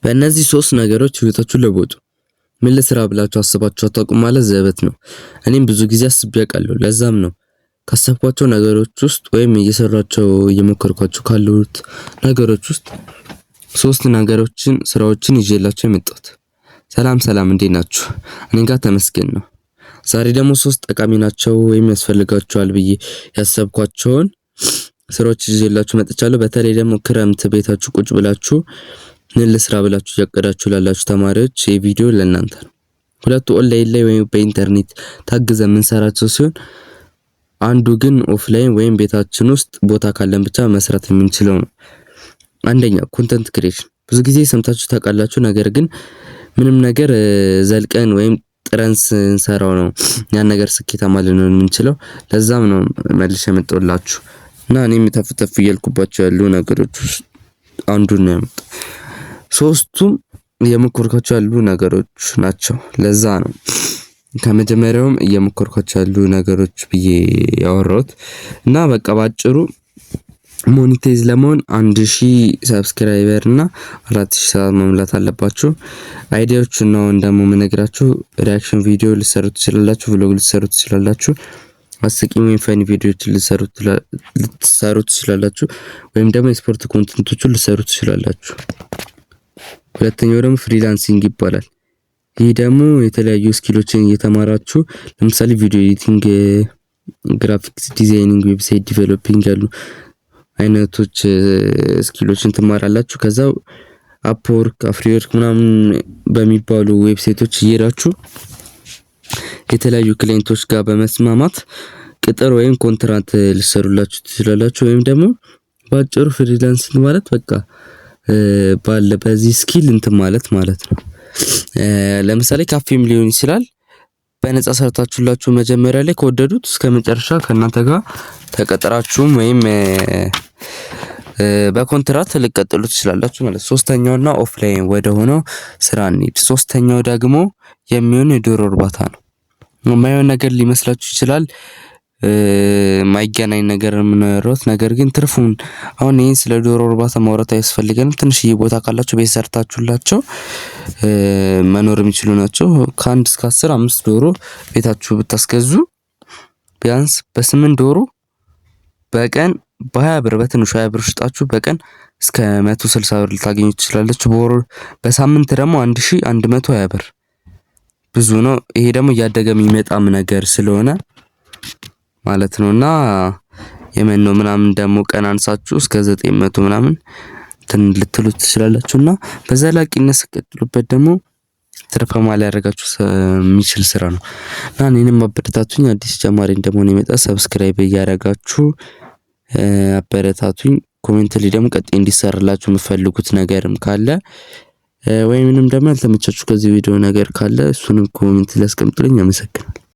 በእነዚህ ሶስት ነገሮች ህይወታችሁን ለውጡ። ምን ልስራ ብላችሁ አስባችሁ አታውቁም ማለት ዘበት ነው። እኔም ብዙ ጊዜ አስቤ አውቃለሁ። ለዛም ነው ካሰብኳቸው ነገሮች ውስጥ ወይም እየሰራቸው እየሞከርኳቸው ካሉት ነገሮች ውስጥ ሶስት ነገሮችን ስራዎችን ይዤላችሁ የመጣሁት። ሰላም እንዴት ናችሁ? እኔ ጋር ተመስገን ነው። ዛሬ ደግሞ ሶስት ጠቃሚ ናቸው ወይም ያስፈልጋቸዋል ብዬ ያሰብኳቸውን ስራዎች ይዤላችሁ መጥቻለሁ። በተለይ ደግሞ ክረምት ቤታችሁ ቁጭ ብላችሁ ምን ልስራ ብላችሁ ያቀዳችሁ ላላችሁ ተማሪዎች ይህ ቪዲዮ ለእናንተ ነው። ሁለቱ ኦንላይን ላይ ወይም በኢንተርኔት ታግዘን የምንሰራቸው ሲሆን አንዱ ግን ኦፍላይን ወይም ቤታችን ውስጥ ቦታ ካለን ብቻ መስራት የምንችለው ነው። አንደኛ ኮንተንት ክሬሽን። ብዙ ጊዜ ሰምታችሁ ታውቃላችሁ፣ ነገር ግን ምንም ነገር ዘልቀን ወይም ጥረን ስንሰራው ነው ያን ነገር ስኬታማ ልንሆን የምንችለው። ለዛም ነው መልሼ የመጣሁላችሁ እና እኔም ተፍተፍ እያልኩባቸው ያሉ ነገሮች ውስጥ አንዱን ነው ያመጣው። ሶስቱም እየሞከርኳቸው ያሉ ነገሮች ናቸው። ለዛ ነው ከመጀመሪያውም እየሞከርኳቸው ያሉ ነገሮች ብዬ ያወራሁት እና በቃ ባጭሩ ሞኔታይዝ ለመሆን 1000 ሰብስክራይበር እና 4000 ሰዓት መሙላት አለባችሁ። አይዲያዎቹን ነው እንደሞ የምነግራችሁ። ሪአክሽን ቪዲዮ ልትሰሩ ትችላላችሁ፣ ቭሎግ ልትሰሩ ትችላላችሁ፣ አስቂኝ ወይም ፈኒ ቪዲዮዎችን ልትሰሩ ትችላላችሁ፣ ወይም ደግሞ የስፖርት ኮንተንቶችን ልትሰሩ ትችላላችሁ። ሁለተኛው ደግሞ ፍሪላንሲንግ ይባላል። ይህ ደግሞ የተለያዩ ስኪሎችን እየተማራችሁ ለምሳሌ ቪዲዮ ኤዲቲንግ፣ ግራፊክስ ዲዛይኒንግ፣ ዌብሳይት ዲቨሎፒንግ ያሉ አይነቶች ስኪሎችን ትማራላችሁ። ከዛው አፕወርክ፣ አፍሪወርክ ምናምን በሚባሉ ዌብሳይቶች እየሄዳችሁ የተለያዩ ክላይንቶች ጋር በመስማማት ቅጥር ወይም ኮንትራት ልትሰሩላችሁ ትችላላችሁ። ወይም ደግሞ ባጭሩ ፍሪላንስ ማለት በቃ በዚህ ስኪል እንትን ማለት ነው። ለምሳሌ ካፌም ሊሆን ይችላል። በነፃ ሰርታችሁላችሁ መጀመሪያ ላይ ከወደዱት እስከ መጨረሻ ከእናንተ ጋር ተቀጥራችሁም ወይም በኮንትራት ልትቀጥሉ ትችላላችሁ ማለት። ሶስተኛውና ኦፍላይን ወደ ሆነው ስራ እንሂድ። ሶስተኛው ደግሞ የሚሆነው የዶሮ እርባታ ነው። የማይሆን ነገር ሊመስላችሁ ይችላል፣ ማይገናኝ ነገር የምናወራው ነገር ግን ትርፉን አሁን ይሄን ስለ ዶሮ እርባታ ማውራት አያስፈልገንም። ትንሽዬ ቦታ ካላችሁ ቤት ሰርታችሁላቸው መኖር የሚችሉ ናቸው። ከ1 እስከ 10 5 ዶሮ ቤታችሁ ብታስገዙ ቢያንስ በ8 ዶሮ በቀን በ20 ብር በትንሹ 20 ብር ሽጣችሁ በቀን እስከ 160 ብር ልታገኙ ትችላላችሁ። በሳምንት ደግሞ 1120 ብር ብዙ ነው። ይሄ ደግሞ እያደገ የሚመጣም ነገር ስለሆነ ማለት ነውና የመኖ ምናምን ደግሞ ቀን አንሳችሁ እስከ 900 ምናምን ልትሉ ትችላላችሁና በዘላቂነት ስቀጥሉበት ደግሞ ትርፋማ ሊያደርጋችሁ የሚችል ስራ ነው እና እኔንም አበረታቱኝ። አዲስ ጀማሪ እንደመሆን የመጣ ሰብስክራይብ እያደረጋችሁ አበረታቱኝ። ኮሜንት ላይ ደግሞ ቀጣይ እንዲሰራላችሁ የምትፈልጉት ነገርም ካለ ወይንም ደግሞ ያልተመቻችሁ ከዚህ ቪዲዮ ነገር ካለ እሱንም ኮሜንት ላይ አስቀምጡልኝ። አመሰግናለሁ።